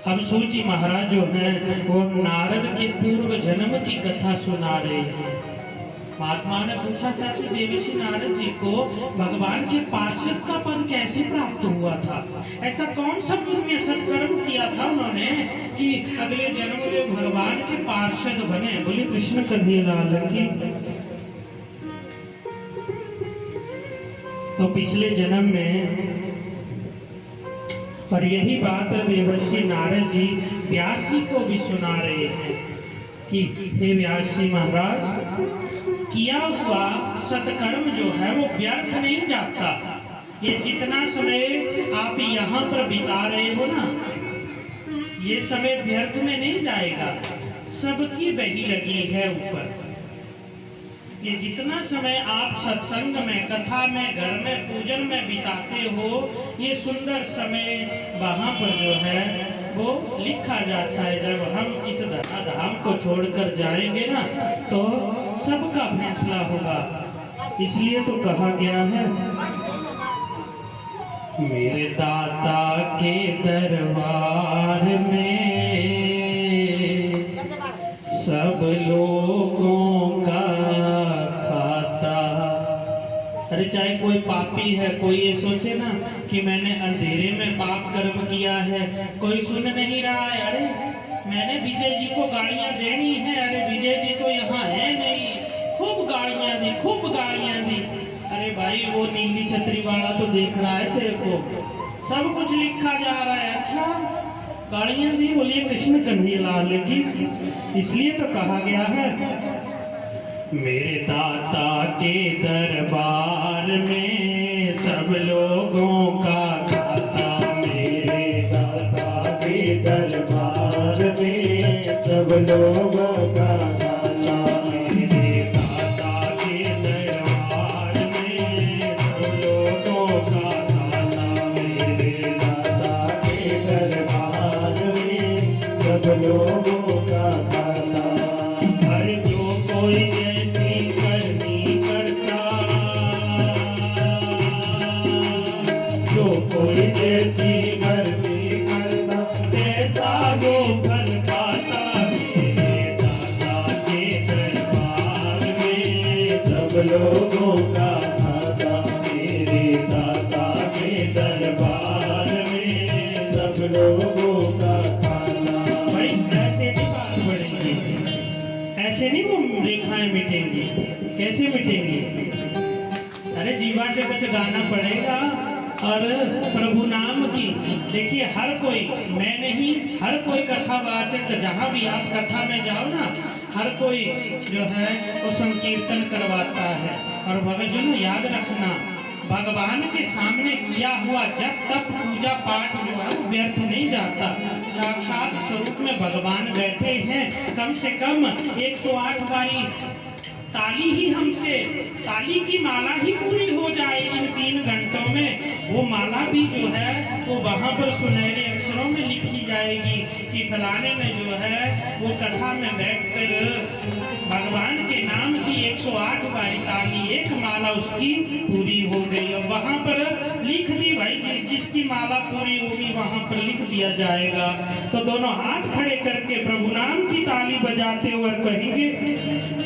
अब सूत जी महाराज जो हैं वो नारद के पूर्व जन्म की कथा सुना रहे हैं। महात्मा ने पूछा था कि देवर्षि नारद जी को भगवान के पार्षद का पद कैसे प्राप्त हुआ था, ऐसा कौन सा पुण्य सत्कर्म किया था उन्होंने कि अगले जन्म में भगवान के पार्षद बने। बोले कृष्ण कन्हैया की। तो पिछले जन्म में, और यही बात देवर्षि नारद जी व्यास जी को भी सुना रहे हैं कि हे व्यास जी महाराज, किया हुआ सत्कर्म जो है वो व्यर्थ नहीं जाता। ये जितना समय आप यहाँ पर बिता रहे हो ना, ये समय व्यर्थ में नहीं जाएगा, सबकी बही लगी है ऊपर। ये जितना समय आप सत्संग में, कथा में, घर में, पूजन में बिताते हो, ये सुंदर समय वहां पर जो है वो लिखा जाता है। जब हम इस धराधाम को छोड़कर जाएंगे ना, तो सबका फैसला होगा। इसलिए तो कहा गया है, मेरे दाता के दरबार में सब लोगों का खाता। अरे चाहे कोई पापी है, कोई ये सोचे ना कि मैंने अंधेरे में पाप कर्म किया है, कोई सुन नहीं रहा है, अरे मैंने विजय जी को गाड़ियां देनी है, अरे विजय जी तो यहाँ है नहीं, खूब गाड़ियां दी, खूब गाड़ियां दी। अरे भाई वो नीली छतरी वाला तो देख रहा है तेरे को, सब कुछ लिखा जा रहा है। अच्छा गाड़ियां दी, बोलिए कृष्ण कन्हैया लाल की। इसलिए तो कहा गया है, मेरे दाता के दरबार में सब लोगों का खाता। मेरे दाता के दरबार में सब लोगों का खाता। मेरे दाता के दरबार में सब लोगों का खाता। मेरे दाता के दरबार में सब लोगों का खाता। हर जो कोई कोई जैसी करनी करता, ऐसा वो फल खाता। मेरे दाता के दरबार में सब लोगों का खाता। मेरे दाता के दरबार में सब लोगों का खाता। भाई ऐसे नहीं बात बढ़ेगी, ऐसे नहीं वो रेखाएं मिटेंगी। कैसे मिटेंगी? अरे जीवा से कुछ गाना पड़ेगा और प्रभु नाम की। देखिए हर कोई, मैं नहीं, हर कोई कथावाचक, जहाँ भी आप कथा में जाओ ना, हर कोई जो है वो संकीर्तन करवाता है। और भगतजनों याद रखना, भगवान के सामने किया हुआ जब तक पूजा पाठ जो है वो व्यर्थ नहीं जाता। साक्षात स्वरूप में भगवान बैठे हैं, कम से कम 108 बारी ताली ही हमसे, ताली की माला ही पूरी हो जाए इन 3 घंटों में, वो माला भी जो है वो वहाँ पर सुनहरे अक्षरों में लिखी जाएगी कि फलाने ने जो है वो कथा में बैठकर भगवान के नाम की 108 बारी ताली, एक माला उसकी पूरी हो गई। और वहाँ पर लिख दी भाई, जिसकी माला पूरी होगी वहाँ पर लिख दिया जाएगा। तो दोनों हाथ खड़े करके प्रभु नाम की ताली बजाते हुए कहेंगे,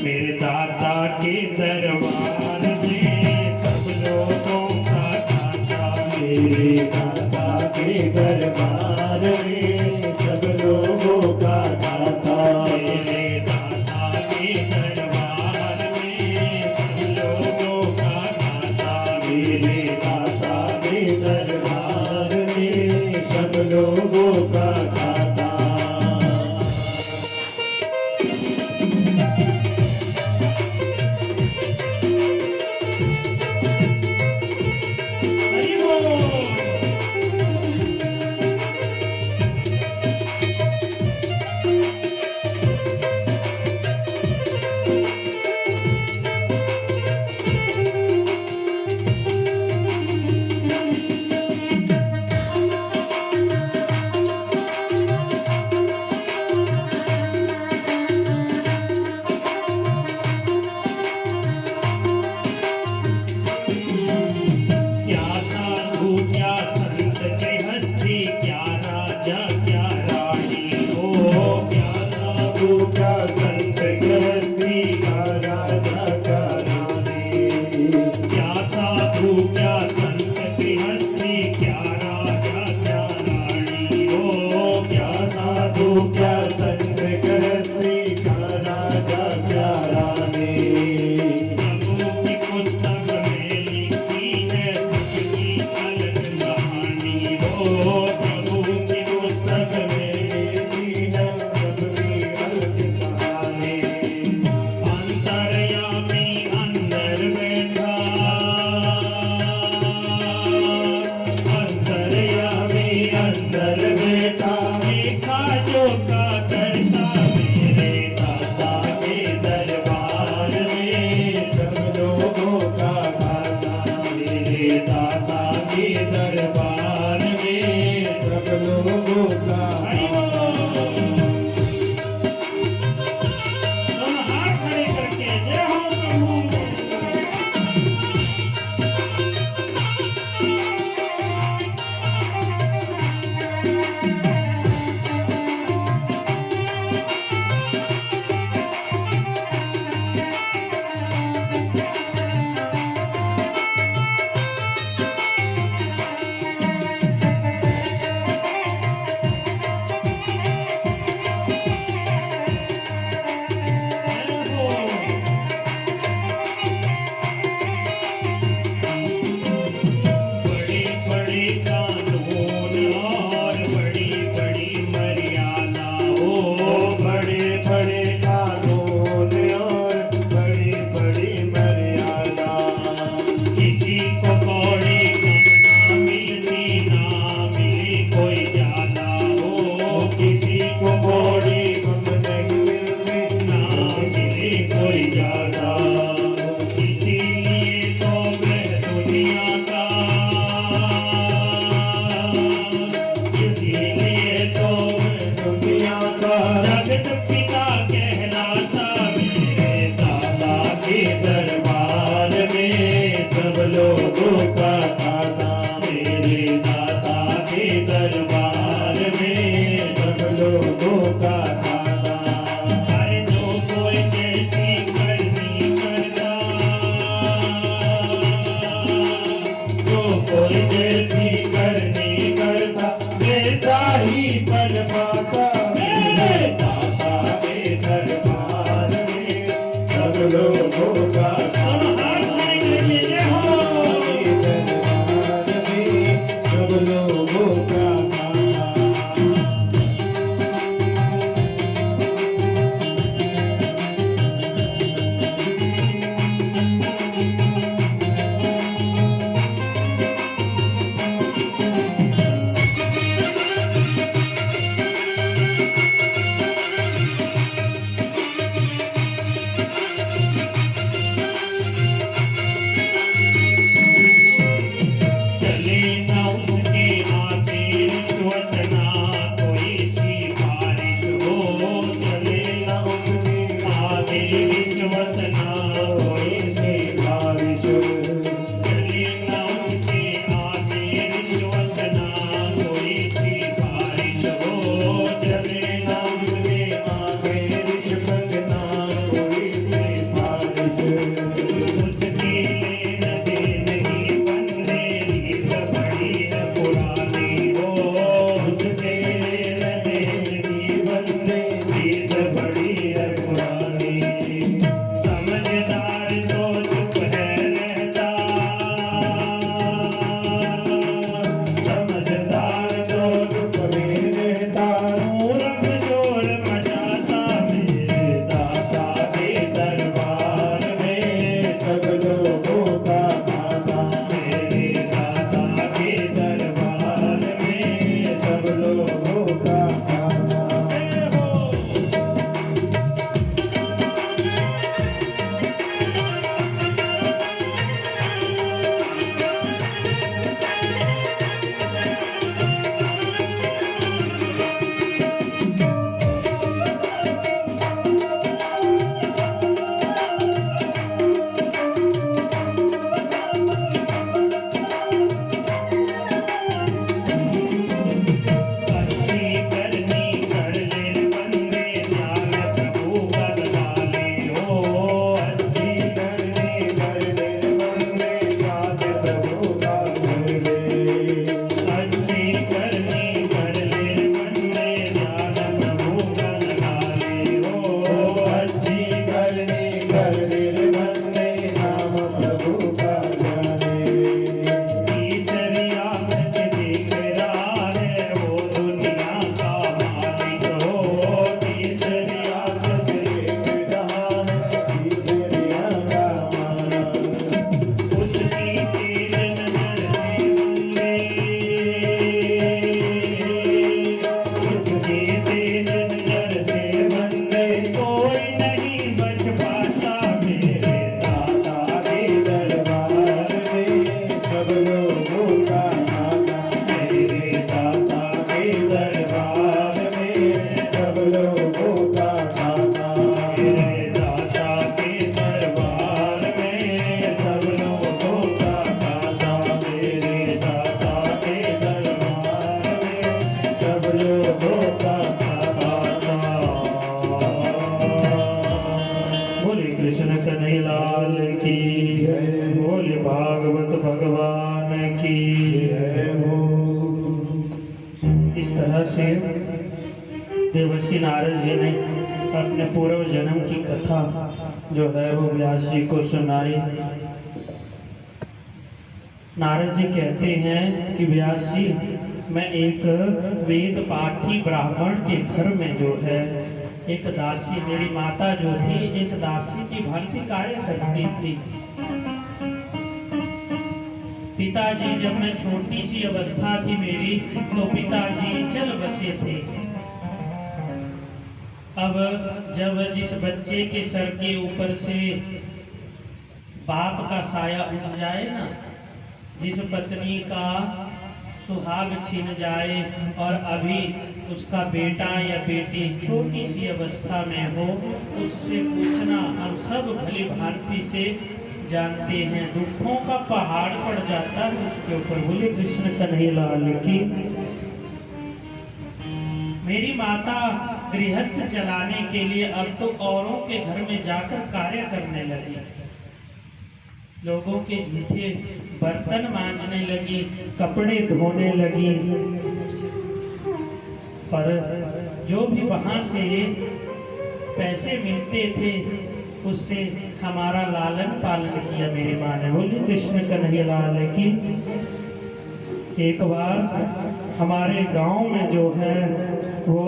मेरे दाता के दरबार में सब लोगों का खाता। मेरे दाता के दरबार में सब लोगों का खाता। मेरे दाता के दरबार में सब लोगों का खाता। मेरे दाता के दरबार में सब लोगों का खाता। प्रभु की पुस्तक मेरी है सबकी अर्थ सहारे अंतर्यामी अंदर बैठा अंतर्यामी अंदर बैठा देखा जो का करता मेरे दाता के दरबार में सब लोगों का खाता मेरे दाता के दरबार में सब लोगों का दोनों हाथ खड़े करके जय हो प्रभु इस तरह से देवर्षि नारद जी ने अपने पूर्व जन्म की कथा जो है वो व्यास जी को सुनाई। नारद जी कहते हैं कि व्यास जी, मैं एक वेद पाठी ब्राह्मण के घर में जो है एक दासी, मेरी माता जो थी एक दासी की भांति कार्य करती थी। पिताजी, जब मैं छोटी सी अवस्था थी मेरी, तो पिताजी चल बसे थे। अब जब जिस बच्चे के सर के ऊपर से बाप का साया उठ जाए ना, जिस पत्नी का सुहाग छिन जाए और अभी उसका बेटा या बेटी छोटी सी अवस्था में हो, उससे पूछना हम सब भली भांति से जानते हैं, दुखों का पहाड़ पड़ जाता है उसके ऊपर। बोले कृष्ण कन्हैया लाल की। मेरी माता गृहस्थ चलाने के लिए अब तो औरों के घर में जाकर कार्य करने लगी, लोगों के झूठे बर्तन मांजने लगी, कपड़े धोने लगी। पर जो भी वहां से पैसे मिलते थे उससे हमारा लालन पालन किया मेरी माँ ने। बोली कृष्ण कन्हैया लाल की। एक बार हमारे गांव में जो है वो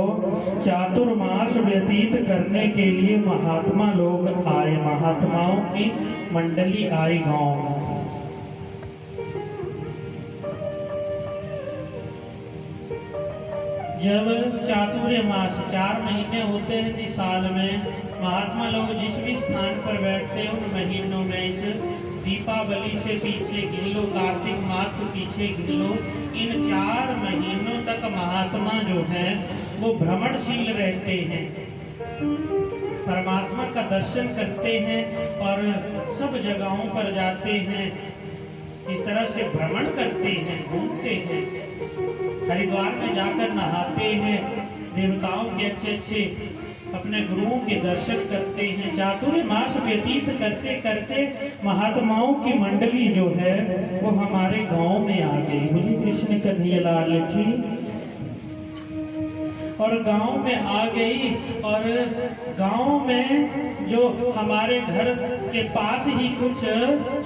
चातुर्मास व्यतीत करने के लिए महात्मा लोग आए, महात्माओं की मंडली आई गांव में। जब चातुर्य मास 4 महीने होते हैं जिस साल में, महात्मा लोग जिस भी स्थान पर बैठते हैं उन महीनों में, इस दीपावली से पीछे गिन लो, कार्तिक मास से पीछे गिन लो, इन 4 महीनों तक महात्मा जो है वो भ्रमणशील रहते हैं, परमात्मा का दर्शन करते हैं और सब जगहों पर जाते हैं। इस तरह से भ्रमण करते हैं, घूमते हैं, हरिद्वार में जाकर नहाते हैं, देवताओं के अच्छे अपने गुरुओं के दर्शन करते हैं। चातुर्य मास व्यतीत करते करते महात्माओं की मंडली जो है वो हमारे गांव में आ गई। बोली कृष्ण कन्हैया लाल की। और गांव में आ गई और गांव में जो हमारे घर के पास ही कुछ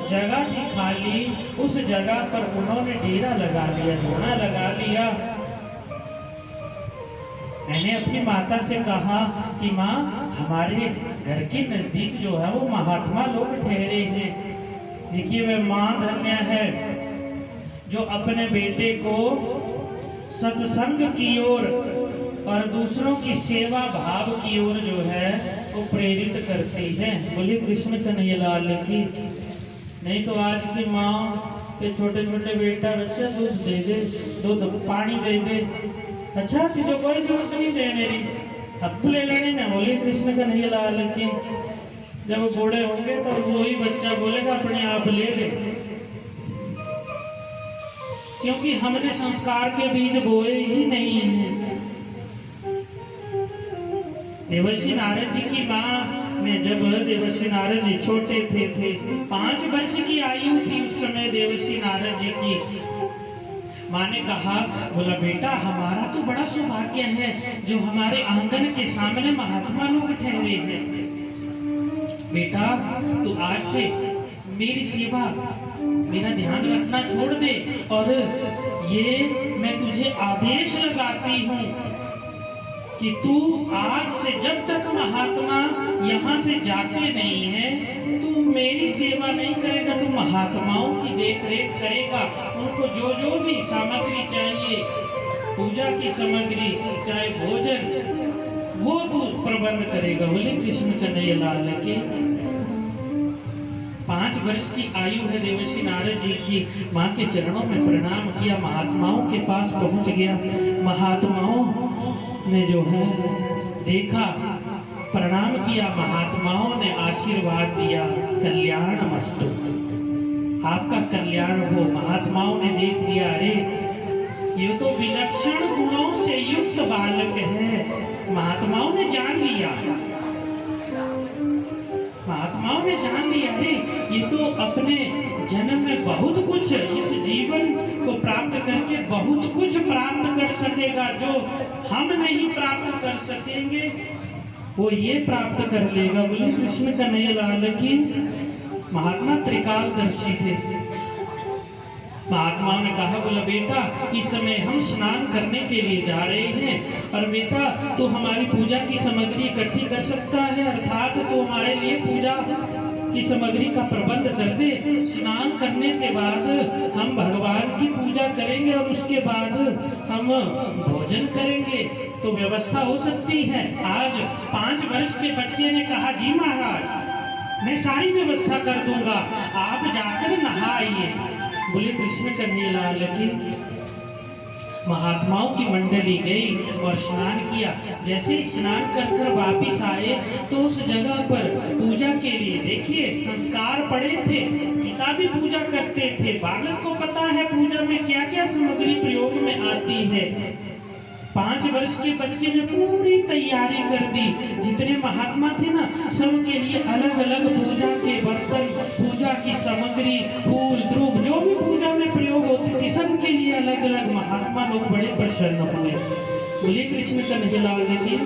जगह थी खाली, उस जगह पर उन्होंने डेरा लगा लिया, धोना लगा लिया। मैंने अपनी माता से कहा कि माँ, हमारे घर के नजदीक जो है वो महात्मा लोग ठहरे हैं। देखिए वे माँ धन्य है जो अपने बेटे को सत्संग की ओर और दूसरों की सेवा भाव की ओर जो है वो प्रेरित करती है। बोलिए कृष्ण कन्हैया लाल की। नहीं तो आज की माँ के छोटे छोटे बेटा बच्चा दूध दे दे, दूध पानी दे दे, अच्छा तुझे कोई जरूरत नहीं दे मेरी, अब ले लेने ना। बोले कृष्ण कन्हैया लाल की। जब बूढ़े होंगे तो वही बच्चा बोलेगा अपने आप ले ले, क्योंकि हमने संस्कार के बीज बोए ही नहीं हैं। देवर्षि नारद जी की माँ ने, जब देवर्षि नारद जी छोटे थे 5 वर्ष की आयु थी उस समय देवर्षि नारद जी की माँ ने कहा, बोला बेटा हमारा तो बड़ा सौभाग्य है जो हमारे आंगन के सामने महात्मा लोग ठहरे हैं। बेटा तू आज से मेरी सेवा, मेरा ध्यान रखना छोड़ दे और ये मैं तुझे आदेश लगाती हूँ कि तू आज से जब तक महात्मा यहाँ से जाते नहीं है, तू मेरी सेवा नहीं करेगा, तू महात्माओं की देख रेख करेगा। उनको जो जो भी सामग्री चाहिए, पूजा की सामग्री चाहे भोजन, वो तू प्रबंध करेगा। बोले कृष्ण कन्हैया लाल की। 5 वर्ष की आयु है देवर्षि नारद जी की। माँ के चरणों में प्रणाम किया, महात्माओं के पास पहुंच गया। महात्माओं ने जो है देखा, प्रणाम किया, महात्माओं ने आशीर्वाद दिया, कल्याण मस्तु, आपका कल्याण हो। महात्माओं ने देख लिया, अरे ये तो विलक्षण गुणों से युक्त बालक है। महात्माओं ने जान लिया, महात्मा महात्माओं ने जान लिया है ये तो अपने जन्म में बहुत कुछ इस जीवन को प्राप्त करके बहुत कुछ प्राप्त कर सकेगा, जो हम नहीं प्राप्त कर सकेंगे वो ये प्राप्त कर लेगा। बोले कृष्ण कन्हैया लाल की। महात्मा त्रिकालदर्शी थे। महात्माओं ने कहा, बोला बेटा इस समय हम स्नान करने के लिए जा रहे हैं और बेटा तो हमारी पूजा की सामग्री इकट्ठी कर सकता है, अर्थात तो हमारे लिए पूजा की सामग्री का प्रबंध कर दे। स्नान करने के बाद हम भगवान की पूजा करेंगे और उसके बाद हम भोजन करेंगे, तो व्यवस्था हो सकती है। आज 5 वर्ष के बच्चे ने कहा, जी महाराज मैं सारी व्यवस्था कर दूंगा, आप जाकर नहाइए। बोले कृष्ण कन्हैया लाल की। महात्माओं की मंडली गई और स्नान किया। जैसे ही स्नान कर कर वापिस आए तो उस जगह पर पूजा के लिए देखिए संस्कार पड़े थे। पिता भी पूजा करते थे, बालक को पता है पूजा में क्या क्या सामग्री प्रयोग में आती है। 5 वर्ष के बच्चे ने पूरी तैयारी कर दी। जितने महात्मा थे ना, सबके लिए अलग अलग पूजा के बर्तन, पूजा की सामग्री, फूल द्रुप जो भी पूजा में प्रयोग होती थी, सबके लिए अलग अलग। महात्मा लोग बड़े प्रसन्न हुए। बोले कृष्ण कन्हैया लाल की।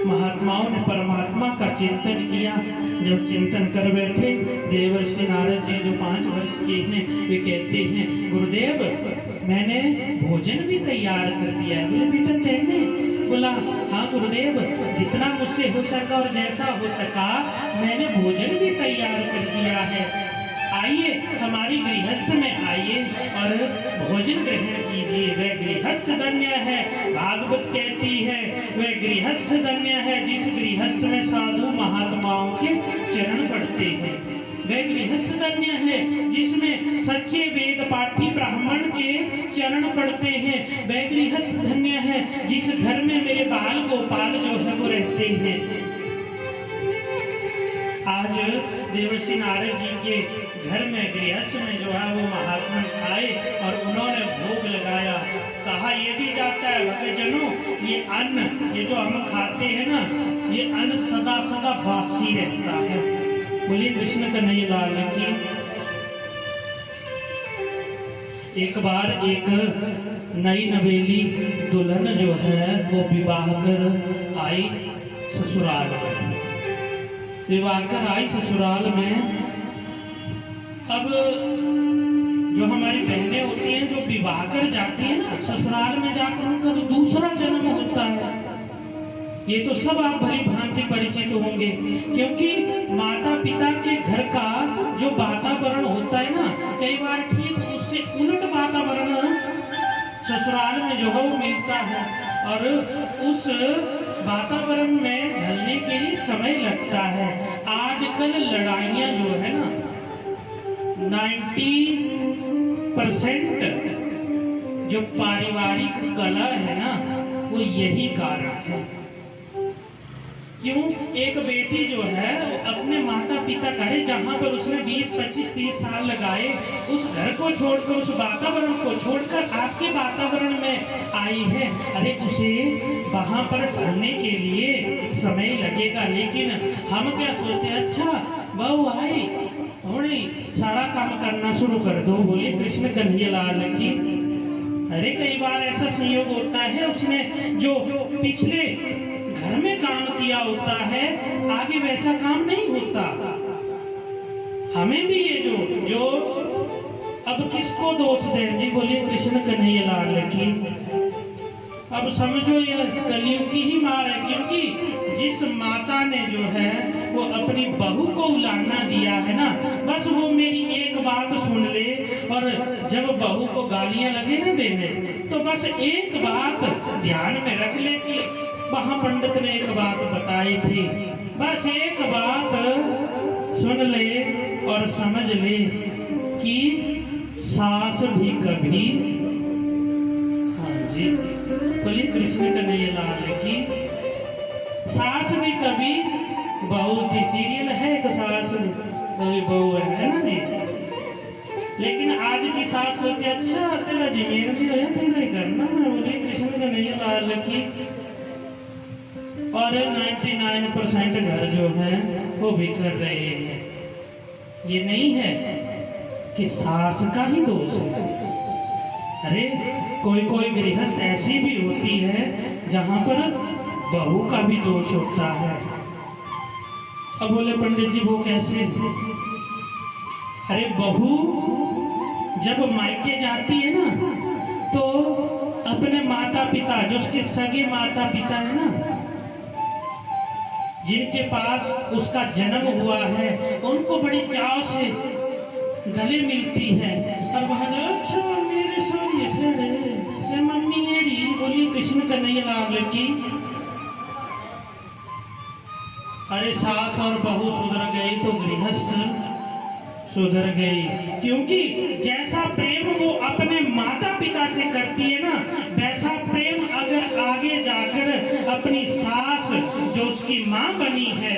महात्माओं ने परमात्मा का चिंतन किया। जब चिंतन कर बैठे, देवर्षि नारद जी जो 5 वर्ष के हैं वे कहते हैं, गुरुदेव मैंने भोजन भी तैयार कर दिया है। बोले बेटा कहने? बोला हाँ गुरुदेव, जितना मुझसे हो सका और जैसा हो सका मैंने भोजन भी तैयार कर दिया है। आइए हमारी गृहस्थ में आइए और भोजन ग्रहण कीजिए। वह गृहस्थ धन्य है, भागवत कहती है वह गृहस्थ धन्य है जिस गृहस्थ में साधु महात्माओं के चरण पड़ते हैं। वह गृहस्थ धन्य है जिसमें सच्चे वेद पाठी ब्राह्मण के चरण पड़ते हैं। वह गृहस्थ धन्य है जिस घर में मेरे बाल गोपाल जो है वो रहते हैं। आज देवर्षि नारद जी के घर में गृहस्थ में जो है वो महात्मा आए और उन्होंने भोग लगाया। कहा ये भी जाता है भक्तजनों, ये अन्न ये जो हम खाते हैं ना, ये अन्न सदा सदा बासी रहता है। बोलिए कृष्ण कन्हैया लाल की। एक बार एक नई नवेली दुल्हन जो है वो विवाह कर आई ससुराल में। विवाह कर आई ससुराल में। अब जो हमारी बहनें होती हैं जो विवाह कर जाती हैं ना, ससुराल में जाकर उनका तो दूसरा जन्म होता है। ये तो सब आप भली भांति परिचित होंगे, क्योंकि माता पिता के घर का जो वातावरण होता है ना, कई बार ठीक उससे उलट वातावरण ससुराल में जो है वो मिलता है और उस वातावरण में ढलने के लिए समय लगता है। आजकल लड़ाइयाँ जो है ना 90% जो पारिवारिक कला है ना वो यही कारण है। क्यों? एक बेटी जो है अपने माता पिता करे जहाँ पर उसने 20, 25, 30 साल लगाए, उस घर को छोड़कर उस वातावरण को छोड़कर आपके वातावरण में आई है। अरे उसे वहाँ पर ढलने के लिए समय लगेगा। लेकिन हम क्या सोचते हैं, अच्छा बहू आई थोड़ी सारा काम करना शुरू कर दो। बोले कृष्ण कन्हैया लाल की। अरे कई बार ऐसा संयोग होता है उसने जो पिछले घर में काम किया होता है आगे वैसा काम नहीं होता। हमें भी ये जो अब किसको दोष दें जी। बोलिए कृष्ण कन्हैया लाल की। अब समझो यह कलयुग की ही मार है, क्योंकि जिस माता ने जो है वो अपनी बहू को उलाहना दिया है ना, बस वो मेरी एक बात सुन ले और जब बहू को गालियां लगे ना देने तो बस एक बात ध्यान में रख ले कि वहाँ पंडित ने एक बात बताई थी। बस एक बात सुन ले और समझ ले कि सास भी कभी, हाँ जी बोलिए कृष्ण कन्हैया लाल की, सास भी कभी बहू थी। सीरियल है एक सास कभी बहू है ना जी। लेकिन आज की सास सोचे अच्छा तेरा जमीन भी है तो नहीं करना। बोलिए कृष्ण कन्हैया लाल की। और 99% घर जो है वो बिखर रहे हैं। ये नहीं है कि सास का ही दोष है। अरे कोई कोई गृहस्थ ऐसी भी होती है जहां पर बहू का भी दोष होता है। अब बोले पंडित जी वो कैसे? अरे बहू जब मायके जाती है ना तो अपने माता पिता, जो उसके सगे माता पिता है ना, जिनके पास उसका जन्म हुआ है, उनको बड़ी चाव से गले मिलती है और वहां अच्छा मेरे सामने से मम्मी नेड़ी बोली कृष्ण कन्हैया लाल की। अरे सास और बहू सुधर गई तो गृहस्थ सुधर गई, क्योंकि जैसा प्रेम वो अपने माता पिता से करती है ना, वैसा प्रेम अगर आगे जाकर अपनी सास जो उसकी माँ बनी है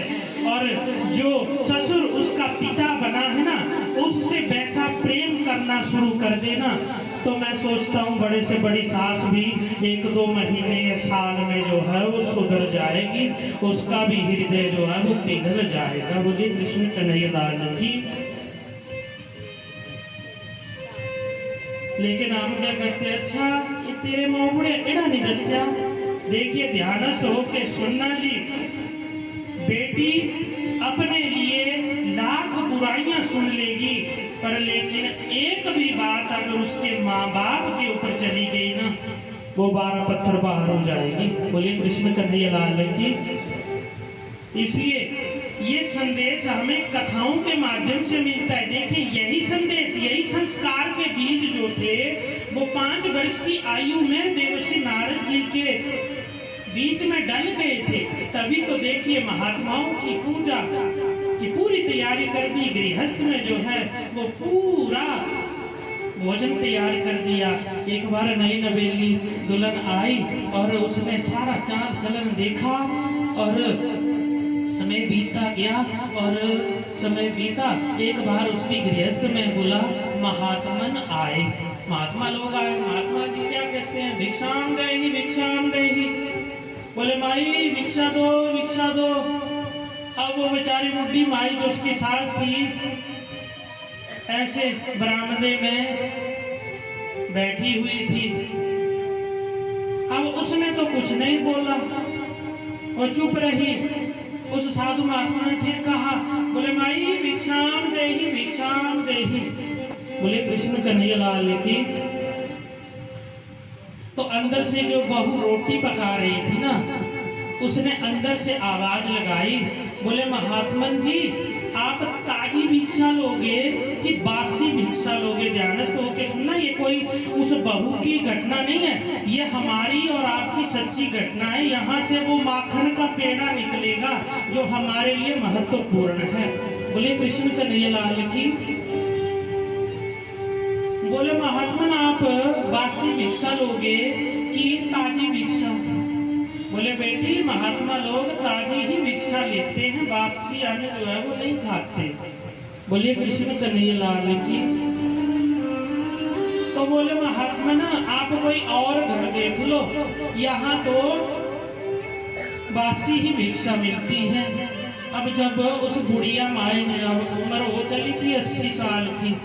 और जो ससुर उसका पिता बना है ना, उससे वैसा प्रेम करना शुरू कर देना, तो मैं सोचता हूँ बड़े से बड़ी सास भी 1-2 महीने या साल में जो है वो सुधर जाएगी, उसका भी हृदय जो है वो पिघल जाएगा। बोलिए कृष्ण कन्हैया लाल की। लेकिन हम क्या करते हैं, अच्छा ये तेरे मोहड़े एड़ा नहीं दस्या। देखिए ध्यान से होके सुनना जी, बेटी अपने लिए लाख बुराइयां सुन लेगी, पर लेकिन एक भी बात अगर उसके माँ बाप के ऊपर चली गई ना, वो 12 पत्थर बाहर हो जाएगी। बोलिए कृष्ण कन्हैया लाल की। इसलिए ये संदेश हमें कथाओं के माध्यम से मिलता है। देखिए यही संदेश, यही संस्कार के बीज जो थे वो 5 वर्ष की आयु में देवर्षि नारद जी के बीच में डल गए थे। तभी तो देखिए महात्माओं की पूजा की पूरी तैयारी कर दी, गृहस्थ में जो है वो पूरा भोजन तैयार कर दिया। एक बार नई नवेली दुल्हन आई और उसने सारा चाल चलन देखा और समय बीतता गया और समय बीता। एक बार उसकी गृहस्थ में बोला महात्मन आए, महात्मा लोग आए। महात्मा जी क्या कहते हैं, भिक्षाम देहि भिक्षाम देहि। बोले माई भिक्षा दो भिक्षा दो। अब वो बेचारी बुढ़ी माई जो उसकी सास थी ऐसे बरामदे में बैठी हुई थी। अब उसने तो कुछ नहीं बोला, वो चुप रही। उस साधु महात्मा ने फिर कहा, बोले माई भिक्षाम देहि भिक्षाम देहि। बोले कृष्ण कन्हैया लाल की। तो अंदर से जो बहू रोटी पका रही थी ना, उसने अंदर से आवाज लगाई, बोले महात्मन जी आप ताजी भिक्षा लोगे कि बासी भिक्षा लोगे? ध्यानस्थ होके सुनना, ये कोई उस बहू की घटना नहीं है, ये हमारी और आपकी सच्ची घटना है। यहाँ से वो माखन का पेड़ा निकलेगा जो हमारे लिए महत्वपूर्ण है। बोले कृष्ण कन्हैया लाल की। बोले महात्मन आप बासी भिक्षा लोगे कि ताजी भिक्षा? बोले बेटी महात्मा लोग ताजी ही भिक्षा लेते हैं, बासी अन्न जो है वो नहीं खाते। बोलिए कृष्ण कन्हैया लाल की। तो बोले महात्मा ना आप कोई और घर देख लो, यहाँ तो बासी ही भिक्षा मिलती है। अब जब उस बुढ़िया माई ने, उम्र हो चली थी 80 साल की,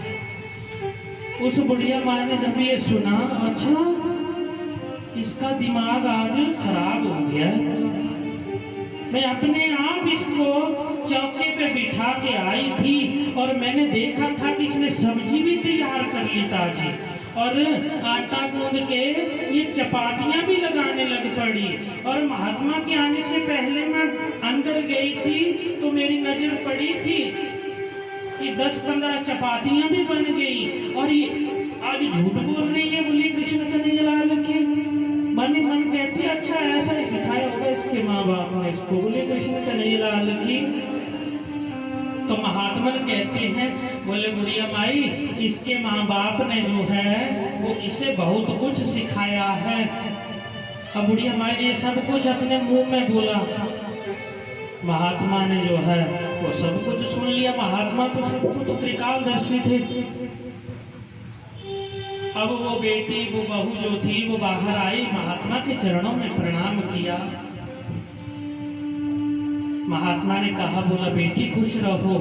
उस बुढ़िया माई ने जब ये सुना, अच्छा इसका दिमाग आज खराब हो गया, मैं अपने आप इसको चौके पे बिठा के आई थी और मैंने देखा था कि इसने सब्जी भी तैयार कर ली ताजी और आटा गूंद के ये चपातियां भी लगाने लग पड़ी। और महात्मा के आने से पहले मैं अंदर गई थी तो मेरी नजर पड़ी थी कि 10-15 चपातियां भी बन गई और ये आज झूठ बोल रही है। बोलिए कृष्ण कन्हैया लाल की। मन ही मन कहती है अच्छा ऐसा ही सिखाया होगा इसके माँ बाप ने इसको। बोलिए कृष्ण कन्हैया लाल की। तो महात्मा कहते हैं, बोले बुढ़िया माई इसके माँ बाप ने जो है वो इसे बहुत कुछ सिखाया है। अब बुढ़िया माई ने सब कुछ अपने मुंह में बोला, महात्मा ने जो है वो सब कुछ सुन लिया। महात्मा तो सब कुछ त्रिकालदर्शी थे। अब वो बेटी, वो बहू जो थी वो बाहर आई, महात्मा के चरणों में प्रणाम किया। महात्मा ने कहा, बोला बेटी खुश रहो।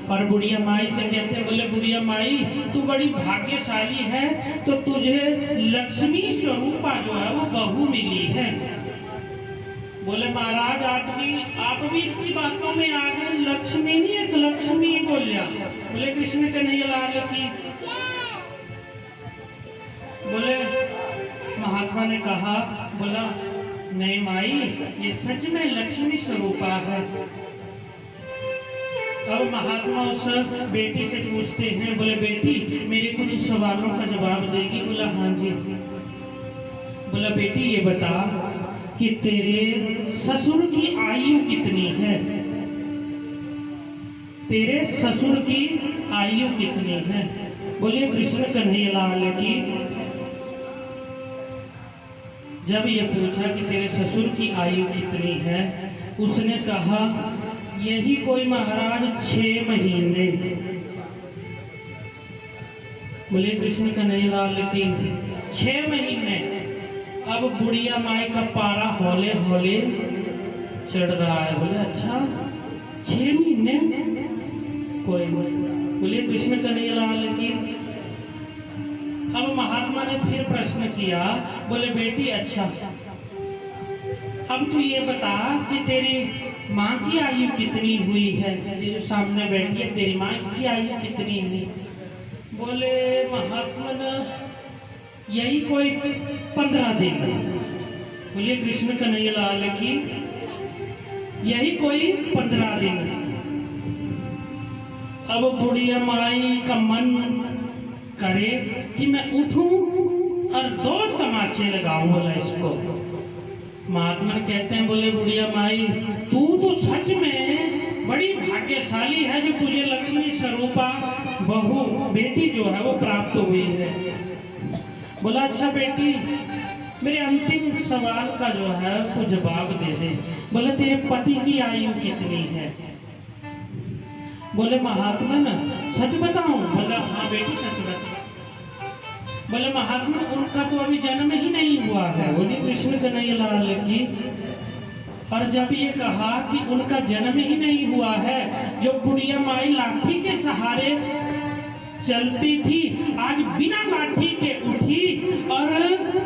और बुढ़िया माई से कहते, बोले बुढ़िया माई तू बड़ी भाग्यशाली है, तो तुझे लक्ष्मी स्वरूपा जो है वो बहू मिली है। बोले महाराज आप भी इसकी बातों में आ गए, लक्ष्मी नहीं एक लक्ष्मी बोलिया। बोले कृष्ण कन्हैया लाल की। बोले महात्मा ने कहा, बोला नहीं माई ये सच में लक्ष्मी स्वरूपा है। अब महात्मा उस बेटी से पूछते हैं, बोले बेटी मेरे कुछ सवालों का जवाब देगी? बोला हाँ जी। बोला बेटी ये बता कि तेरे ससुर की आयु कितनी है? तेरे ससुर की आयु कितनी है? बोलिए कृष्ण कन्हैया लाल की। जब ये पूछा कि तेरे ससुर की आयु कितनी है, उसने कहा यही कोई महाराज 6 महीने। बोले कृष्ण कन्हैया लाल की 6 महीने। अब बुढ़िया माई का पारा हौले हौले चढ़ रहा है। बोले अच्छा 6 महीने कोई नहीं। बोले कृष्ण कन्हैया लाल की। अब महात्मा ने फिर प्रश्न किया, बोले बेटी अच्छा अब तू ये बता कि तेरी माँ की आयु कितनी हुई है? ये जो सामने बैठी है तेरी माँ, इसकी आयु कितनी है? बोले महात्मा ने यही कोई 15 दिन। बोलिए कृष्ण कन्हैया लाल की। यही कोई 15 दिन। अब बुढ़िया माई का मन करे कि मैं उठूं और 2 तमाचे लगाऊं। बोला इसको। महात्मा कहते हैं, बोले बुढ़िया माई तू तो सच में बड़ी भाग्यशाली है जो तुझे लक्ष्मी स्वरूपा बहू बेटी जो है वो प्राप्त हुई है। बोला अच्छा बेटी मेरे अंतिम सवाल का जो है वो जवाब दे दे। बोले तेरे पति की आयु कितनी है? बोले महात्मा ना सच बताऊं? बोला हाँ बेटी सच बता। बोले महात्मा उनका तो अभी जन्म ही नहीं हुआ है। बोले कृष्ण कन्हैया लाल की। और जब ये कहा कि उनका जन्म ही नहीं हुआ है, जो बुढ़िया माई लाठी के सहारे चलती थी आज बिना लाठी के उठी और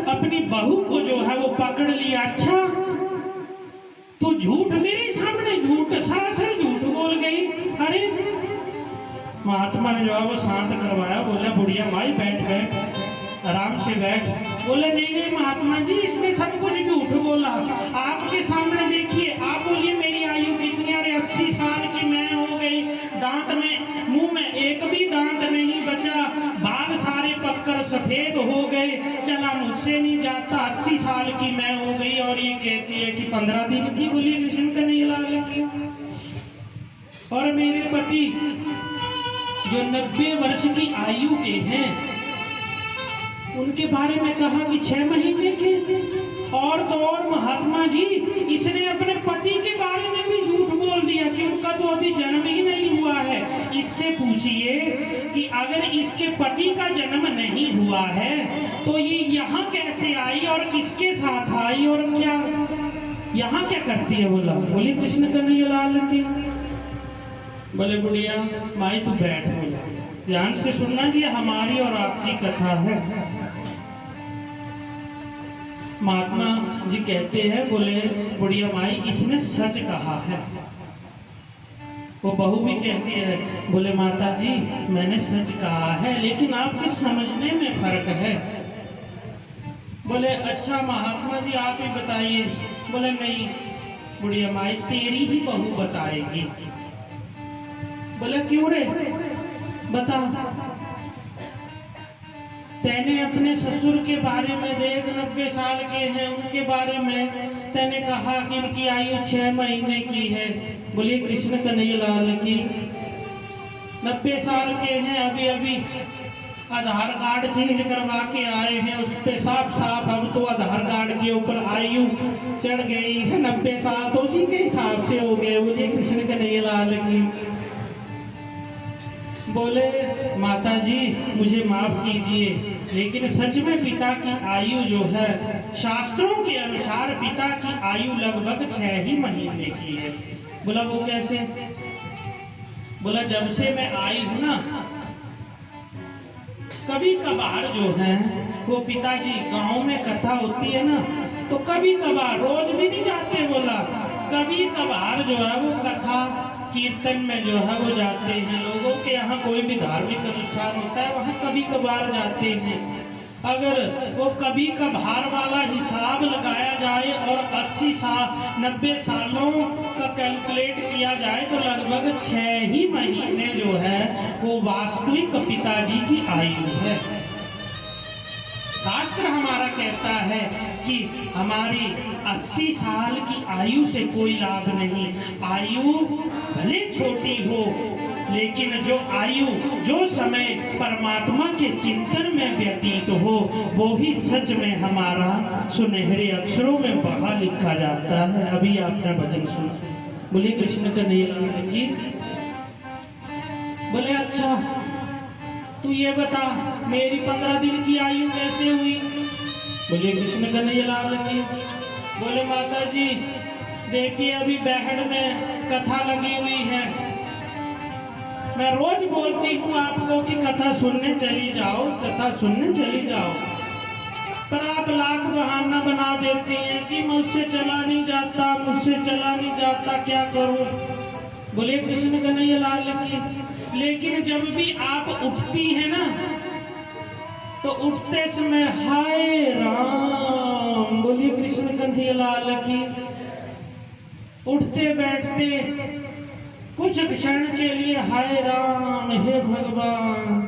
अपनी बहू को जो है वो पकड़ लिया। अच्छा तो झूठ मेरे सामने झूठ सरासर झूठ बोल गई। अरे महात्मा ने जो है वो शांत करवाया। बोला बुढ़िया माई बैठ बैठ आराम से बैठ। बोले नहीं नहीं महात्मा जी इसने सब कुछ झूठ बोला। आपके सामने देखिए आप बोलिए मेरी आयु कितनी? अरे 80 साल की मैं हो गई। दांत में मुंह में एक भी दांत नहीं बचा, बाल सारे पककर सफेद हो गए, चला मुझसे नहीं जाता। 80 साल की मैं हो गई और ये कहती है कि 15 दिन की। बोली कृष्ण कन्हैया लाल की। और मेरे पति जो 90 वर्ष की आयु के हैं उनके बारे में कहा कि 6 महीने के। और तो और महात्मा जी इसने अपने पति के बारे में भी झूठ बोल दिया कि उनका तो अभी जन्म ही नहीं हुआ है। इससे पूछिए कि अगर इसके पति का जन्म नहीं हुआ है तो ये यहाँ कैसे आई और किसके साथ आई और क्या यहाँ क्या करती है? बोला बोली कृष्ण कन्हैया लाल की। बोले बुढ़िया माई तू बैठ। बोला ध्यान से सुनना जी हमारी और आपकी कथा है। महात्मा जी कहते हैं, बोले बुढ़िया माई इसने सच कहा है। वो बहू भी कहती है, बोले माता जी मैंने सच कहा है लेकिन आपके समझने में फर्क है। बोले अच्छा महात्मा जी आप ही बताइए। बोले नहीं बुढ़िया माई तेरी ही बहू बताएगी। बोले क्यों रे बता। तैने अपने ससुर के बारे में देख 90 साल के हैं उनके बारे में तैने कहा कि इनकी आयु 6 महीने की है। बोलिए कृष्ण कन्हैया लाल की। 90 साल के हैं अभी अभी आधार कार्ड चेंज करवा के आए हैं उस पे साफ साफ अब तो आधार कार्ड के ऊपर आयु चढ़ गई है 90 साल तो उसी के हिसाब से हो गए। बोलिए कृष्ण कन्हैया लाल की। बोले माता जी मुझे माफ कीजिए लेकिन सच में पिता की आयु जो है शास्त्रों के अनुसार पिता की आयु लगभग 6 ही महीने की है। बोला वो कैसे? बोला जब से मैं आई हूं ना, कभी कभार जो है वो पिताजी गांव में कथा होती है ना, तो कभी कभार, रोज भी नहीं जाते, बोला कभी कभार जो है वो कथा कीर्तन में जो है वो जाते हैं। लोगों के यहाँ कोई भी धार्मिक अनुष्ठान होता है वहाँ कभी कभार जाते हैं। अगर वो कभी कभार वाला हिसाब लगाया जाए और 80 साल 90 सालों का कैलकुलेट किया जाए तो लगभग 6 ही महीने जो है वो वास्तविक पिताजी की आयु है। शास्त्र हमारा कहता है कि हमारी 80 साल की आयु से कोई लाभ नहीं। आयु भले छोटी हो, लेकिन जो आयु, जो समय परमात्मा के चिंतन में व्यतीत हो, वो ही सच में हमारा सुनहरे अक्षरों में बहा लिखा जाता है। अभी आपने भजन सुना, बोले कृष्ण कन्हैया लाल की। बोले अच्छा तू ये बता मेरी 15 दिन की आयु कैसे हुई? बोले कृष्ण कन्हैया लाल की। बोले माता जी देखिए अभी बैहड़ में कथा लगी हुई है, मैं रोज बोलती हूँ आपको कि कथा सुनने चली जाओ, कथा सुनने चली जाओ, पर आप लाख बहाना बना देती हैं कि मुझसे चला नहीं जाता, मुझसे चला नहीं जाता, क्या करूं? बोले कृष्ण कन्हैया लाल की। लेकिन जब भी आप उठती हैं ना, तो उठते समय हाय राम, बोलिए कृष्ण कन्हैया लाल की। उठते बैठते कुछ क्षण के लिए हाय राम, हे भगवान।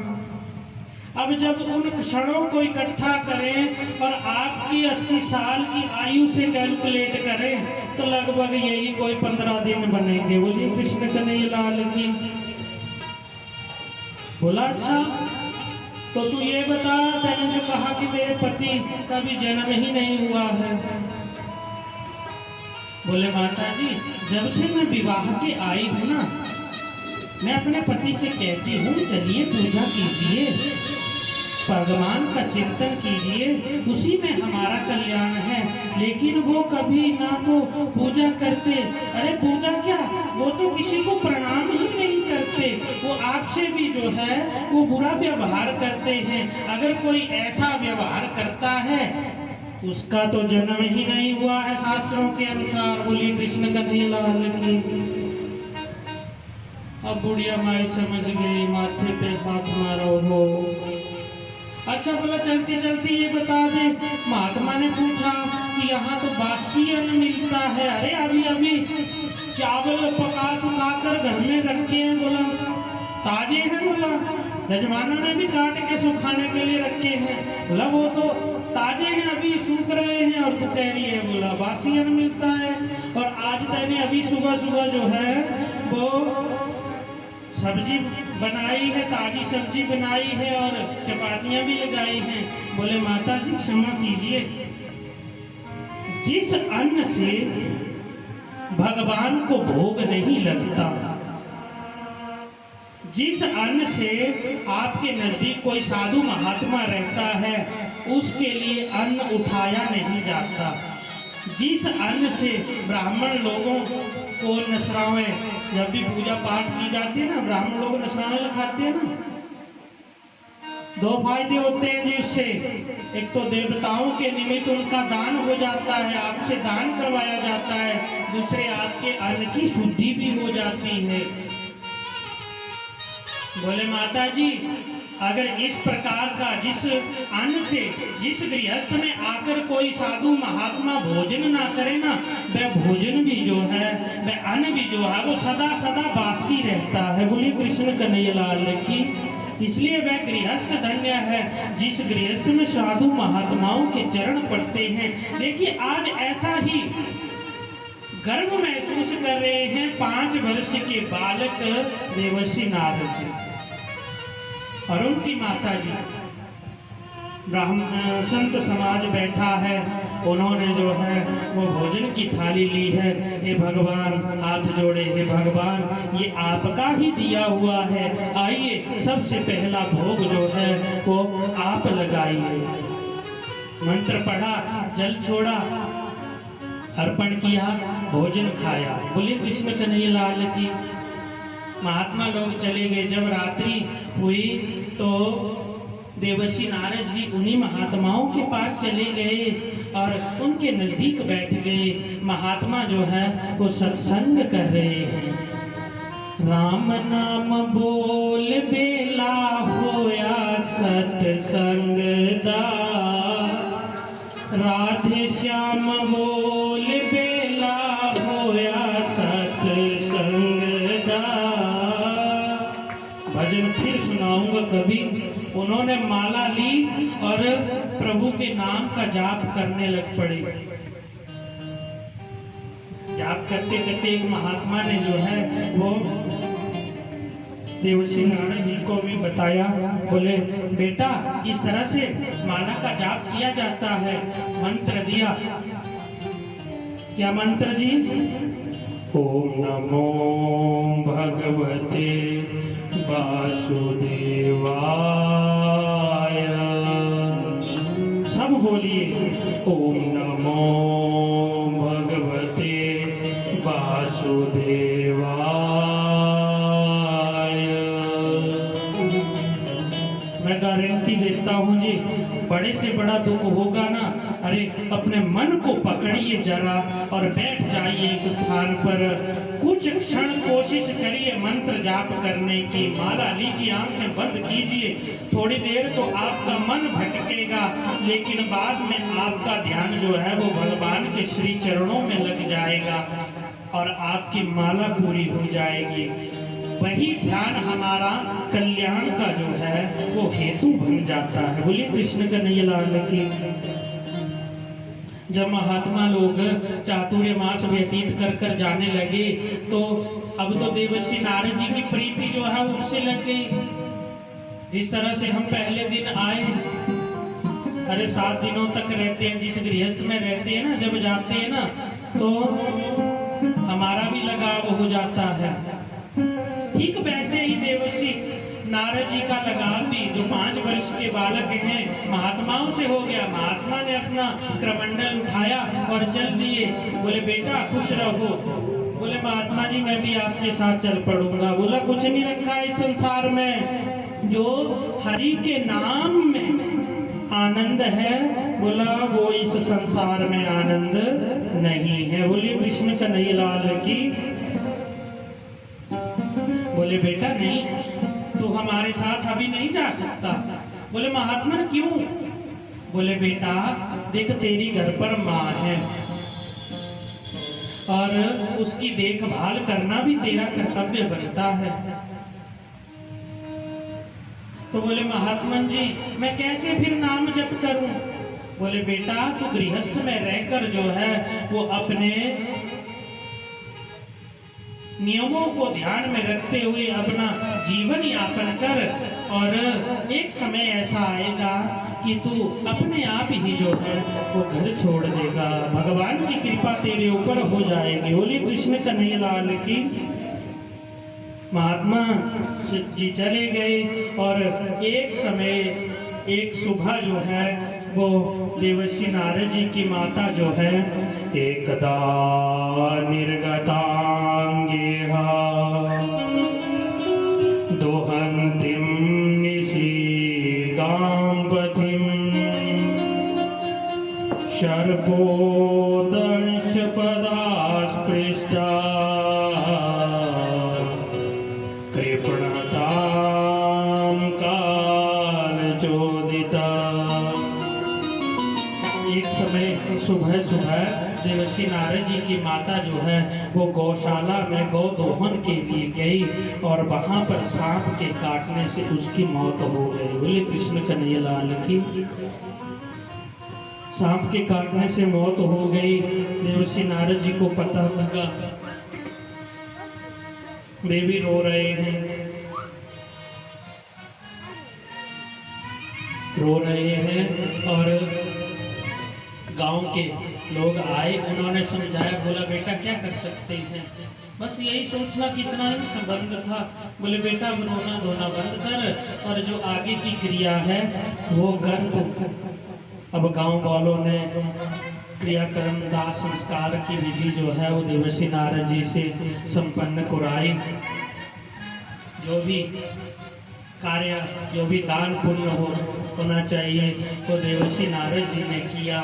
अब जब उन क्षणों को इकट्ठा करें और आपकी 80 साल की आयु से कैलकुलेट करें तो लगभग यही कोई 15 दिन बनेंगे। बोलिए कृष्ण कन्हैया लाल की। बोला अच्छा तो तू ये बता, तैने जो कहा कि मेरे पति का भी जन्म ही नहीं हुआ है। बोले माता जी जब से मैं विवाह के आई हूं ना, मैं अपने पति से कहती हूँ चलिए पूजा कीजिए, भगवान का चिंतन कीजिए, उसी में हमारा कल्याण है। लेकिन वो कभी ना तो पूजा करते, अरे पूजा क्या, वो तो किसी को प्रणाम ही नहीं करते, वो आपसे भी जो है वो बुरा व्यवहार करते हैं। अगर कोई ऐसा व्यवहार करता है उसका तो जन्म ही नहीं हुआ है शास्त्रों के अनुसार। बोलिए कृष्ण कन्हैया लाल की। अब बुढ़िया माई समझ गई, माथे पे हाथ मारा हो। अच्छा बोला चलती चलती ये बता दे, महात्मा ने पूछा कि यहाँ तो बासी अन्न मिलता है। अरे अभी अभी चावल पका सुखा कर घर में रखे हैं। बोला ताजे हैं? बोला यजमाना ने भी काट के सुखाने के लिए रखे हैं। बोला वो तो ताजे हैं, अभी सूख रहे हैं और तू कह रही है बोला बासी अन्न मिलता है। और आज मैंने अभी सुबह सुबह जो है वो सब्जी बनाई है, ताजी सब्जी बनाई है और चपातियां भी लगाई हैं। बोले माता जी क्षमा कीजिए, जिस अन्न से भगवान को भोग नहीं लगता, जिस अन्न से आपके नजदीक कोई साधु महात्मा रहता है, उसके लिए अन्न उठाया नहीं जाता। जिस अन्न से ब्राह्मण लोगों को नसरावे, जब भी पूजा पाठ की जाती है ना, ब्राह्मण लोग नसरावे खाते हैं ना, दो फायदे होते हैं जी उससे। एक तो देवताओं के निमित्त उनका दान हो जाता है, आपसे दान करवाया जाता है। दूसरे आपके अन्न की शुद्धि भी हो जाती है। बोले माता जी अगर इस प्रकार का जिस अन्न से जिस गृहस्थ में आकर कोई साधु महात्मा भोजन ना करे ना, वह भोजन भी जो है, वह अन्न भी जो है वो सदा सदा बासी रहता है। बोलिए कृष्ण कन्हैया लाल की। इसलिए वह गृहस्थ धन्य है जिस गृहस्थ में साधु महात्माओं के चरण पड़ते हैं। देखिए आज ऐसा ही गर्व महसूस कर रहे हैं 5 वर्ष के बालक देवर्षि नारद जी और उनकी माता जी। ब्राह्मण संत समाज बैठा है, उन्होंने जो है वो भोजन की थाली ली है। हे भगवान, हाथ जोड़े, हे भगवान ये आपका ही दिया हुआ है, आइए सबसे पहला भोग जो है वो आप लगाइए। मंत्र पढ़ा, जल छोड़ा, अर्पण किया, भोजन खाया। बोले कृष्ण कन्हैया लाल की। महात्मा लोग चले गए। जब रात्रि हुई तो देवर्षि नारद जी उन्हीं महात्माओं के पास चले गए और उनके नजदीक बैठ गए। महात्मा जो है वो सत्संग कर रहे हैं। राम नाम बोल बेला होया सत्संग दा, राधे श्याम बोल बेला होया सत्संग दा। भजन फिर सुनाऊंगा कभी। उन्होंने माला ली और प्रभु के नाम का जाप करने लग पड़े। जाप करते करते एक महात्मा ने जो है वो देवर्षि नारद जी को भी बताया। बोले बेटा इस तरह से माला का जाप किया जाता है। मंत्र दिया। क्या मंत्र जी? ओम नमो भगवते वासुदेवाय। सब बोलिए ओम नमो भगवते वासुदेवाय। मैं गारंटी देता हूँ जी, बड़े से बड़ा दुख होगा ना, अरे अपने मन को पकड़िए जरा और बैठ जाइए एक स्थान पर। कुछ क्षण कोशिश करिए मंत्र जाप करने की। माला लीजिए, आंखें बंद कीजिए। थोड़ी देर तो आपका मन भटकेगा, लेकिन बाद में आपका ध्यान जो है वो भगवान के श्री चरणों में लग जाएगा और आपकी माला पूरी हो जाएगी। वही ध्यान हमारा कल्याण का जो है वो हेतु बन जाता है। बोलिए कृष्ण कन्हैया लाल की। जब महात्मा लोग चातुर्य मास व्यतीत कर कर जाने लगे तो अब तो देवर्षि नारद जी की प्रीति जो है उनसे लग गई। जिस तरह से हम पहले दिन आए, अरे 7 दिनों तक रहते हैं, जिस गृहस्थ में रहते हैं ना, जब जाते हैं ना तो हमारा भी लगाव हो जाता है। ठीक वैसे ही देवर्षि नारद जी का लगाव भी, जो 5 वर्ष के बालक हैं, महात्माओं से हो गया। महात्मा ने अपना क्रमंडल उठाया और चल दिए। बोले बेटा खुश रहो। बोले महात्मा जी मैं भी आपके साथ चल पड़ूंगा। बोला कुछ नहीं रखा इस संसार में, जो हरि के नाम में आनंद है, बोला वो इस संसार में आनंद नहीं है। बोले कृष्ण कन्हैया लाल की। बोले बेटा नहीं, तू हमारे साथ अभी नहीं जा सकता। बोले महात्मा क्यों? बोले बेटा देख तेरी घर पर माँ है और उसकी देखभाल करना भी तेरा कर्तव्य बनता है। तो बोले महात्मा जी मैं कैसे फिर नाम जप करूं? बोले बेटा तू गृहस्थ में रहकर जो है वो अपने नियमों को ध्यान में रखते हुए अपना जीवन यापन कर, और एक समय ऐसा आएगा कि तू अपने आप ही जो है वो घर छोड़ देगा। भगवान की कृपा तेरे ऊपर हो जाएगी। बोलिए कृष्ण कन्हैया लाल की। महात्मा जी चले गए और एक समय एक सुबह जो है वो देवर्षि नारद जी की माता जो है एकदा निर्गतांगेहा दोहन्तीं निशीगां पतिं शर्पोदंशपदास्पृष्टा कृपणतां कालचोदिता। एक समय सुबह सुबह देवर्षि नारद जी की माता जो है वो गौशाला में गौ दोहन के लिए गई और वहां पर सांप के काटने से उसकी मौत हो गई। बोले कृष्ण कन्हैया लाल की। सांप के काटने से मौत हो गई। देवर्षि नारद जी को पता लगा, वे भी रो रहे हैं, और गांव के लोग आए, उन्होंने समझाया। बोला बेटा क्या कर सकते हैं, बस यही सोचना कि इतना ही संबंध था। बोले बेटा अब रोना धोना बंद कर और जो आगे की क्रिया है वो कर। तो अब गांव वालों ने क्रियाक्रम दाह संस्कार की विधि जो है वो देवर्षि नारद जी से संपन्न कराई। जो भी कार्य, जो भी दान पुण्य होना चाहिए तो देवर्षि नारद जी ने किया।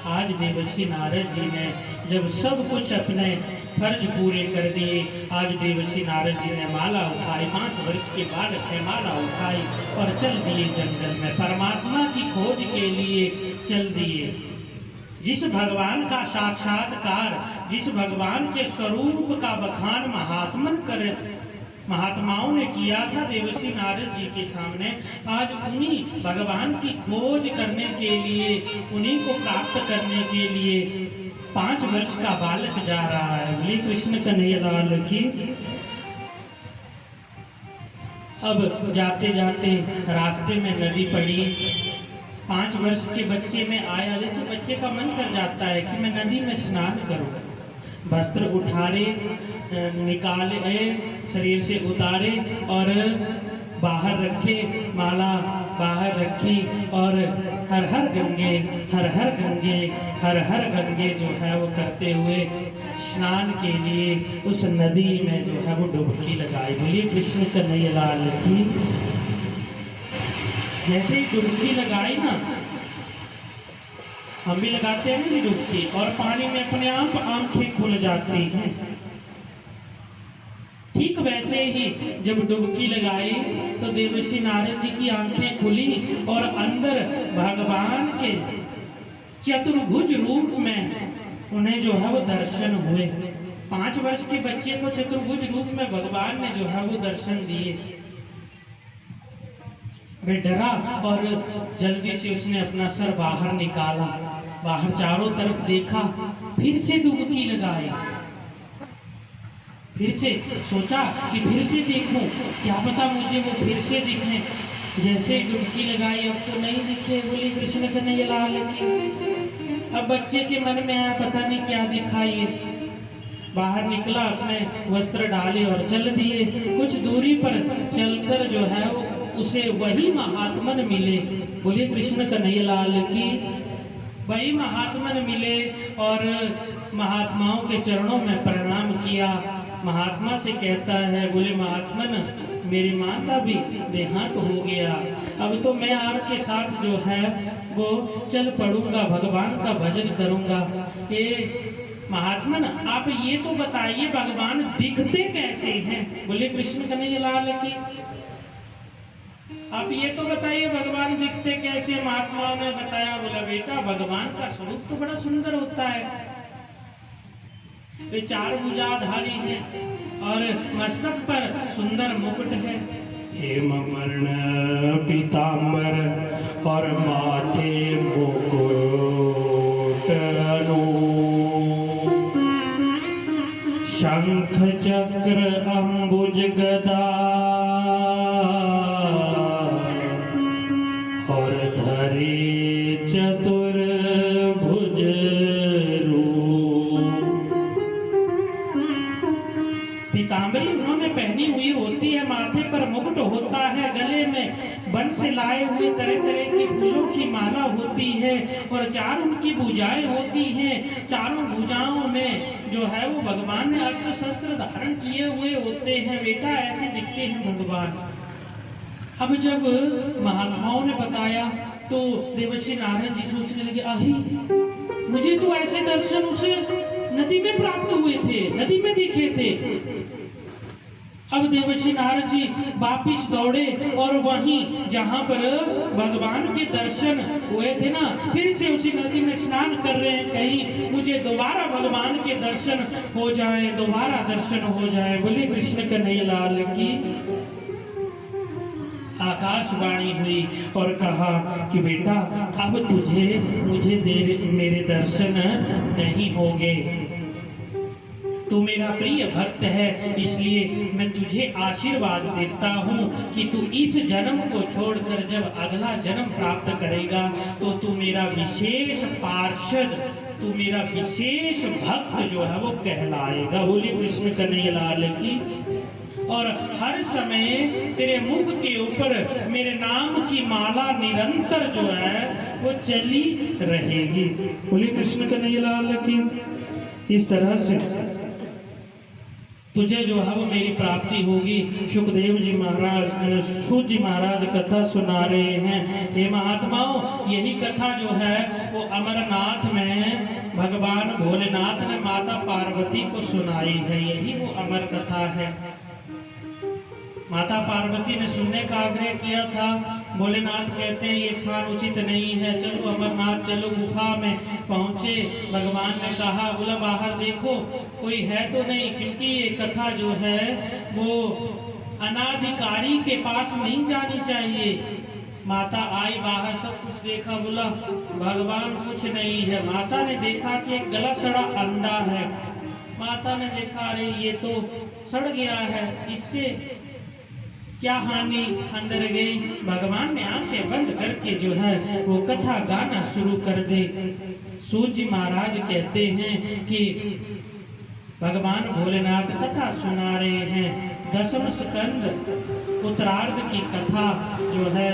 आज देवर्षि नारद जी ने जब सब कुछ अपने फर्ज पूरे कर दिए, आज देवर्षि नारद जी ने माला उठाई, 5 वर्ष के बालक है, माला उठाई और चल दिए जंगल में, परमात्मा की खोज के लिए चल दिए। जिस भगवान का साक्षात्कार, जिस भगवान के स्वरूप का बखान महात्माओं ने किया था देवर्षि नारद जी के सामने, आज उन्हीं भगवान की खोज करने के लिए, उन्हीं को प्राप्त करने के लिए 5 वर्ष का बालक जा रहा है। बोलिए कृष्ण कन्हैया लाल की। अब जाते जाते रास्ते में नदी पड़ी, 5 वर्ष के बच्चे में आया। देखिए बच्चे का मन कर जाता है कि मैं नदी में स्नान करूं। वस्त्र उठारे, निकाले, शरीर से उतारे और बाहर रखे, माला बाहर रखी और हर हर गंगे, हर हर गंगे, हर हर गंगे जो है वो करते हुए स्नान के लिए उस नदी में जो है वो डुबकी लगाई। बोलिए कृष्ण कन्हैया लाल की। जैसे ही डुबकी लगाई ना, हम भी लगाते हैं ना डुबकी, और पानी में अपने आप आंखें खुल जाती हैं। ठीक वैसे ही जब डुबकी लगाई तो देवर्षि नारद जी की आंखें खुली और अंदर भगवान के चतुर्भुज रूप में उन्हें जो है वो दर्शन हुए। 5 वर्ष के बच्चे को चतुर्भुज रूप में भगवान ने जो है वो दर्शन दिए। वे डरा और जल्दी से उसने अपना सर बाहर निकाला, बाहर चारों तरफ देखा, फिर से डुबकी लगाई, फिर से सोचा कि फिर से देखूं, क्या पता मुझे वो फिर से दिखे। जैसे डुबकी लगाई अब तो नहीं दिखे। बोले कृष्ण कन्हैया लाल की। अब बच्चे के मन में आया पता नहीं क्या दिखा ये। बाहर निकला, अपने वस्त्र डाले और चल दिए। कुछ दूरी पर चलकर जो है वो उसे वही महात्मन मिले। बोलिए कृष्ण कन्हैया लाल की। वही महात्मन मिले और महात्माओं के चरणों में प्रणाम किया। महात्मा से कहता है, बोले महात्मन मेरी माँ का भी देहांत हो गया, अब तो मैं आपके साथ जो है वो चल पड़ूंगा, भगवान का भजन करूंगा। ये महात्मन आप ये तो बताइए भगवान दिखते कैसे हैं। बोले कृष्ण कन्हैया लाल की। आप ये तो बताइए भगवान दिखते कैसे। महात्माओं ने बताया, बोला बेटा भगवान का स्वरूप तो बड़ा सुंदर होता है। वे 4 भुजाधारी हैं और मस्तक पर सुंदर मुकुट है, हेमवर्ण पीतांबर और माथे मुकुट, शंख चक्र अंबुज गदा और धरे चतुर्भुज रूप। पीतांबरी उन्होंने पहनी हुई होती है, माथे पर मुकुट होता है, गले में वन से लाए हुए तरह तरह की फूलों की माला होती है और 4 उनकी भुजाएं होती हैं। 4 भुजाओं में जो है वो भगवान ने अस्त्र शस्त्र धारण किए हुए होते हैं। बेटा ऐसे दिखते हैं भगवान। अब जब महात्माओं ने बताया तो देवर्षि नारद जी सोचने लगे, आही मुझे तो ऐसे दर्शन उसे नदी में प्राप्त हुए थे, नदी में दिखे थे। अब देवर्षि नारद जी वापिस दौड़े और वहीं जहां पर भगवान के दर्शन हुए थे ना, फिर से उसी नदी में स्नान कर रहे हैं, कहीं मुझे दोबारा भगवान के दर्शन हो जाए, दोबारा दर्शन हो जाए। बोले कृष्ण कन्हैया लाल की। आकाशवाणी हुई और कहा कि बेटा अब मुझे मेरे दर्शन नहीं होंगे। तू मेरा प्रिय भक्त है, इसलिए मैं तुझे आशीर्वाद देता हूँ कि तू इस जन्म को छोड़कर जब अगला जन्म प्राप्त करेगा तो तू मेरा विशेष पार्षद, तू मेरा विशेष भक्त जो है वो कहलाएगा। बोलिए कृष्ण कन्हैया लाल की। और हर समय तेरे मुख के ऊपर मेरे नाम की माला निरंतर जो है वो चली रहेगी। बोलिए कृष्ण कन्हैया लाल की। इस तरह से तुझे जो है वो मेरी प्राप्ति होगी। सुखदेव जी महाराज, सूत जी महाराज कथा सुना रहे हैं। हे महात्माओं, यही कथा जो है वो अमरनाथ में भगवान भोलेनाथ ने माता पार्वती को सुनाई है। यही वो अमर कथा है। माता पार्वती ने सुनने का आग्रह किया था। भोलेनाथ कहते हैं ये स्थान उचित नहीं है, चलो अमरनाथ चलो। गुफा में पहुंचे, भगवान ने कहा बोला बाहर देखो कोई है तो नहीं, क्योंकि ये कथा जो है वो अनाधिकारी के पास नहीं जानी चाहिए। माता आई बाहर, सब कुछ देखा, बोला भगवान कुछ नहीं है। माता ने देखा कि एक गला सड़ा अंडा है। माता ने देखा अरे ये तो सड़ गया है, इससे क्या हानि, अंदर गई। भगवान ने आंखें बंद करके जो है वो कथा गाना शुरू कर दे। सूत जी महाराज कहते हैं कि भगवान भोलेनाथ कथा सुना रहे हैं। दशम स्कंद उत्तरार्ध की कथा जो है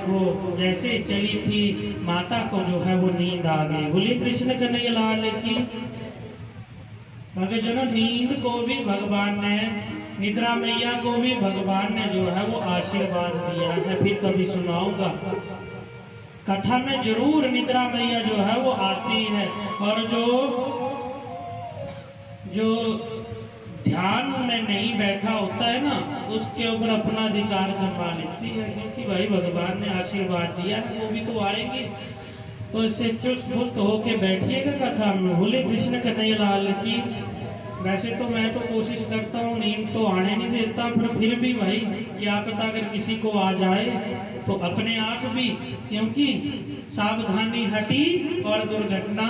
वो जैसे चली थी, माता को जो है वो नींद आ गई। बोलिए कृष्ण कन्हैया लाल की। भक्तजनों, नींद को भी भगवान ने, निद्रा मैया को भी भगवान ने जो है वो आशीर्वाद दिया है। फिर कभी सुनाऊंगा, कथा में जरूर निद्रा मैया जो है वो आती है। और जो ध्यान में नहीं बैठा होता है ना, उसके ऊपर अपना अधिकार जमा लेती है, क्योंकि भाई भगवान ने आशीर्वाद दिया है, वो भी तो आएंगे। तो इससे चुस्त पुस्त होके बैठिएगा कथा में। बोले कृष्ण कन्हैया लाल की। वैसे तो मैं तो कोशिश करता हूँ, नींद तो आने नहीं देता, पर फिर भी भाई क्या पता अगर किसी को आ जाए तो अपने आप भी, क्योंकि सावधानी हटी और दुर्घटना,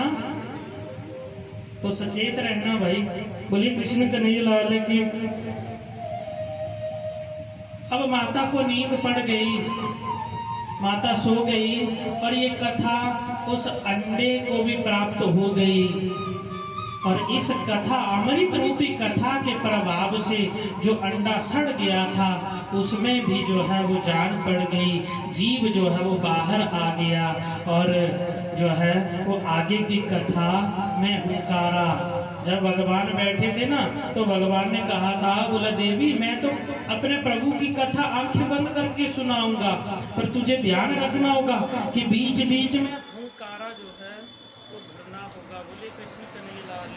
तो सचेत रहना भाई। बोलिए कृष्ण कन्हैया लाल की। अब माता को नींद पड़ गई, माता सो गई, और ये कथा उस अंडे को भी प्राप्त हो गई। और इस कथा, अमृत रूपी कथा के प्रभाव से जो अंडा सड़ गया था उसमें भी जो है वो जान पड़ गई, जीव जो है वो बाहर आ गया। और जो है वो आगे की कथा में हुंकारा। जब भगवान बैठे थे ना, तो भगवान ने कहा था बोला देवी मैं तो अपने प्रभु की कथा आंखें बंद करके सुनाऊंगा, पर तुझे ध्यान रखना होगा कि बीच बीच में हुंकारा जो है वो भरना होगा। बोले कृष्ण कन्हैया लाल